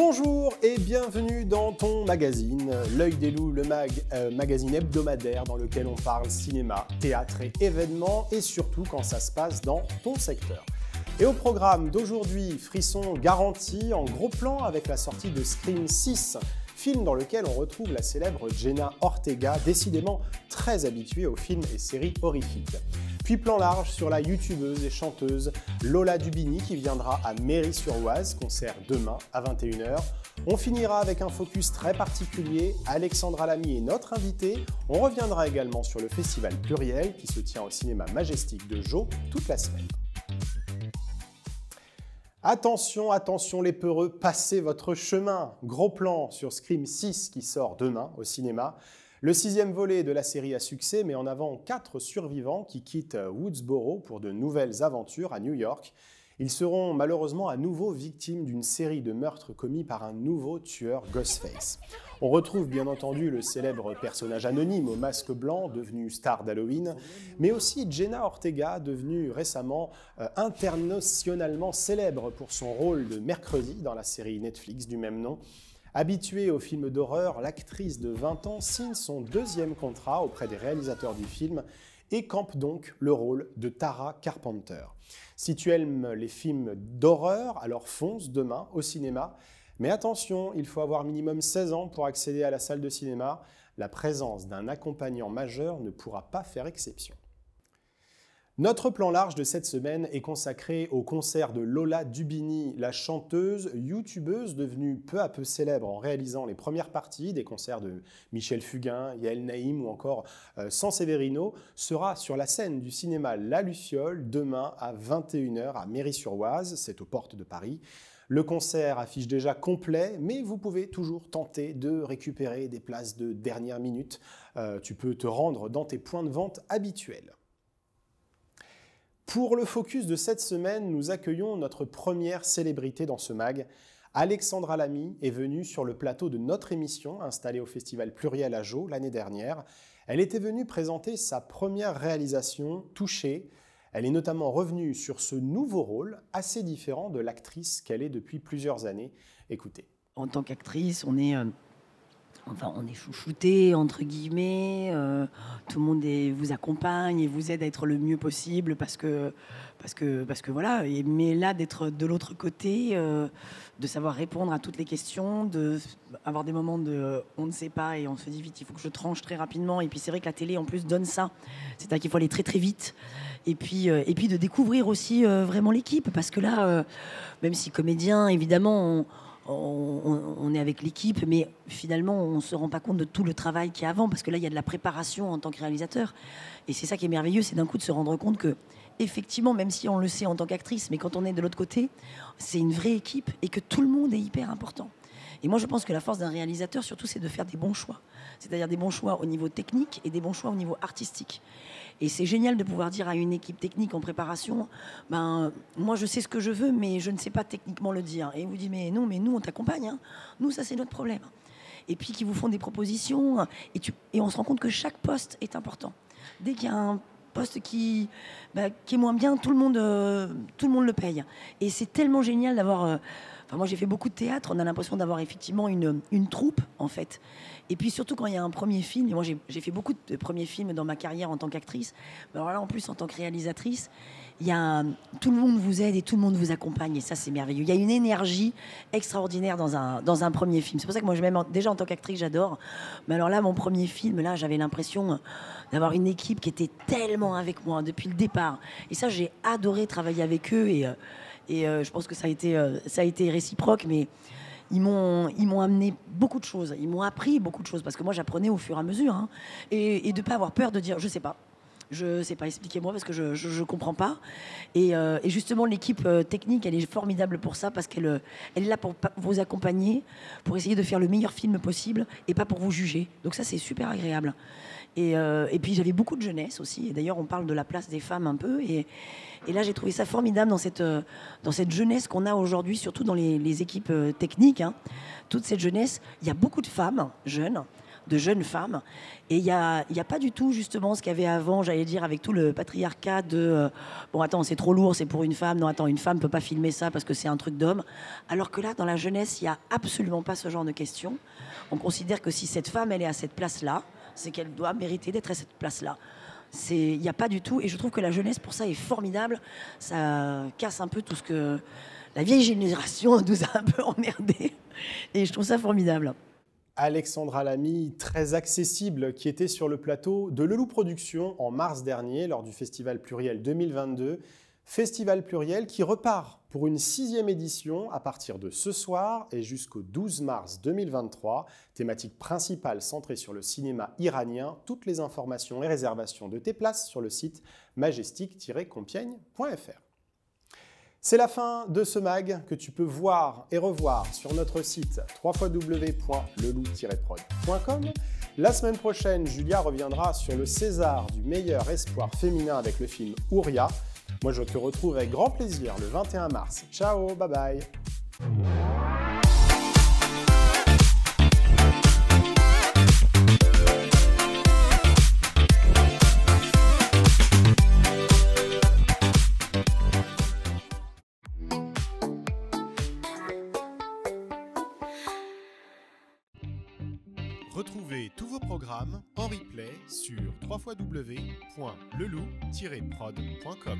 Bonjour et bienvenue dans ton magazine, L'Œil des Loups, le magazine hebdomadaire dans lequel on parle cinéma, théâtre et événements et surtout quand ça se passe dans ton secteur. Et au programme d'aujourd'hui, frisson garanti en gros plan avec la sortie de Scream 6, film dans lequel on retrouve la célèbre Jenna Ortega, décidément très habituée aux films et séries horrifiques. Puis plan large sur la youtubeuse et chanteuse Lola Dubini qui viendra à Méry-sur-Oise, concert demain à 21h. On finira avec un focus très particulier, Alexandra Lamy est notre invitée. On reviendra également sur le festival Pluriel qui se tient au cinéma Majestic de Jo toute la semaine. Attention, attention les peureux, passez votre chemin. Gros plan sur Scream 6 qui sort demain au cinéma. Le 6e volet de la série à succès met en avant 4 survivants qui quittent Woodsboro pour de nouvelles aventures à New York. Ils seront malheureusement à nouveau victimes d'une série de meurtres commis par un nouveau tueur Ghostface. On retrouve bien entendu le célèbre personnage anonyme au masque blanc devenu star d'Halloween, mais aussi Jenna Ortega devenue récemment internationalement célèbre pour son rôle de mercredi dans la série Netflix du même nom. Habituée aux films d'horreur, l'actrice de 20 ans signe son 2e contrat auprès des réalisateurs du film et campe donc le rôle de Tara Carpenter. Si tu aimes les films d'horreur, alors fonce demain au cinéma. Mais attention, il faut avoir minimum 16 ans pour accéder à la salle de cinéma. La présence d'un accompagnant majeur ne pourra pas faire exception. Notre plan large de cette semaine est consacré au concert de Lola Dubini, la chanteuse, youtubeuse devenue peu à peu célèbre en réalisant les premières parties des concerts de Michel Fugain, Yael Naïm ou encore Sanseverino, sera sur la scène du cinéma La Luciole demain à 21h à Méry-sur-Oise, c'est aux portes de Paris. Le concert affiche déjà complet, mais vous pouvez toujours tenter de récupérer des places de dernière minute. Tu peux te rendre dans tes points de vente habituels. Pour le focus de cette semaine, nous accueillons notre première célébrité dans ce mag. Alexandra Lamy est venue sur le plateau de notre émission, installée au Festival Pluriel à Jo l'année dernière. Elle était venue présenter sa première réalisation, Touché. Elle est notamment revenue sur ce nouveau rôle, assez différent de l'actrice qu'elle est depuis plusieurs années. Écoutez. En tant qu'actrice, on est chouchouté, entre guillemets, tout le monde vous accompagne et vous aide à être le mieux possible parce que voilà. Mais là, d'être de l'autre côté, de savoir répondre à toutes les questions, avoir des moments de on ne sait pas et on se dit vite, il faut que je tranche très rapidement. Et puis c'est vrai que la télé en plus donne ça, c'est-à-dire qu'il faut aller très très vite. Et puis de découvrir aussi vraiment l'équipe, parce que là, même si comédien, évidemment, on est avec l'équipe, mais finalement, on ne se rend pas compte de tout le travail qu'il y a avant, parce que là, il y a de la préparation en tant que réalisateur. Et c'est ça qui est merveilleux, c'est d'un coup de se rendre compte que, effectivement, même si on le sait en tant qu'actrice, mais quand on est de l'autre côté, c'est une vraie équipe et que tout le monde est hyper important. Et moi, je pense que la force d'un réalisateur, surtout, c'est de faire des bons choix. C'est-à-dire des bons choix au niveau technique et des bons choix au niveau artistique. Et c'est génial de pouvoir dire à une équipe technique en préparation, moi je sais ce que je veux, mais je ne sais pas techniquement le dire. Et vous dites, mais nous on t'accompagne, hein. Nous ça c'est notre problème. Et puis qui vous font des propositions, et on se rend compte que chaque poste est important. Dès qu'il y a un poste qui est moins bien, tout le monde le paye. Et c'est tellement génial d'avoir... moi j'ai fait beaucoup de théâtre, on a l'impression d'avoir effectivement une troupe en fait. Et puis surtout quand il y a un premier film, et moi j'ai fait beaucoup de premiers films dans ma carrière en tant qu'actrice, mais alors là en plus en tant que réalisatrice, tout le monde vous aide et tout le monde vous accompagne, et ça c'est merveilleux. Il y a une énergie extraordinaire dans un premier film. C'est pour ça que moi même déjà en tant qu'actrice j'adore, mais alors là mon premier film, là j'avais l'impression d'avoir une équipe qui était tellement avec moi depuis le départ, et ça j'ai adoré travailler avec eux, et je pense que ça a été réciproque, mais ils m'ont amené beaucoup de choses, ils m'ont appris beaucoup de choses, parce que moi j'apprenais au fur et à mesure, hein, et de ne pas avoir peur de dire je sais pas, expliquez-moi parce que je comprends pas. Et justement l'équipe technique elle est formidable pour ça, parce elle est là pour vous accompagner, pour essayer de faire le meilleur film possible et pas pour vous juger. Donc ça c'est super agréable. Et puis j'avais beaucoup de jeunesse aussi, et d'ailleurs on parle de la place des femmes un peu, et là j'ai trouvé ça formidable dans cette jeunesse qu'on a aujourd'hui, surtout dans les équipes techniques, hein. Toute cette jeunesse, il y a beaucoup de femmes jeunes de jeunes femmes. Et il y a pas du tout justement ce qu'il y avait avant, j'allais dire, avec tout le patriarcat de bon attends, c'est trop lourd, c'est pour une femme, non attends, une femme peut pas filmer ça parce que c'est un truc d'homme. Alors que là, dans la jeunesse, il n'y a absolument pas ce genre de questions. On considère que si cette femme, elle est à cette place-là, c'est qu'elle doit mériter d'être à cette place-là. Il n'y a pas du tout, et je trouve que la jeunesse pour ça est formidable. Ça casse un peu tout ce que la vieille génération nous a un peu emmerdés, et je trouve ça formidable. Alexandra Lamy, très accessible, qui était sur le plateau de Leloup Productions en mars dernier lors du Festival Pluriel 2022. Festival Pluriel qui repart pour une 6e édition à partir de ce soir et jusqu'au 12 mars 2023. Thématique principale centrée sur le cinéma iranien. Toutes les informations et réservations de tes places sur le site majestic-compiègne.fr. C'est la fin de ce mag que tu peux voir et revoir sur notre site www.leloup-prod.com. La semaine prochaine, Julia reviendra sur le César du meilleur espoir féminin avec le film Ouria. Moi, je te retrouve avec grand plaisir le 21 mars. Ciao, bye bye. Retrouvez tous vos programmes en replay sur www.leloup-prod.com.